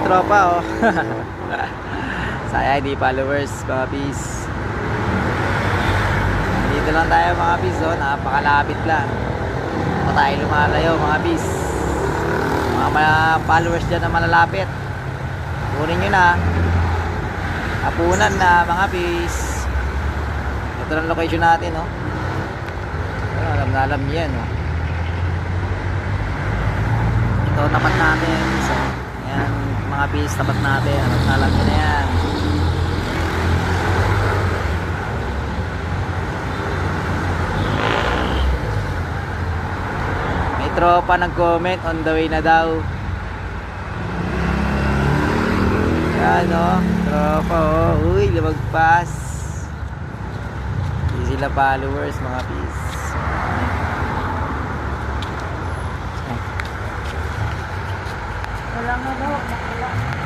tropa oh. Saya di followers mga peace. Dito lang tayo mga peace oh. Napakalapit lang. Pa tayo lumalayo mga peace. Mga followers dyan na malalapit, kunin nyo na. Hapunan na mga peace. Ito lang location natin oh. Alam na alam yan oh. Ito tapat natin. So, yan mga peace, tapat natin. Alam nyo na yan. May tropa nag-comment, on the way na daw. Yan oh, tropa oh. Uy, lumagpas. Hindi sila followers mga peace. Wala nga daw.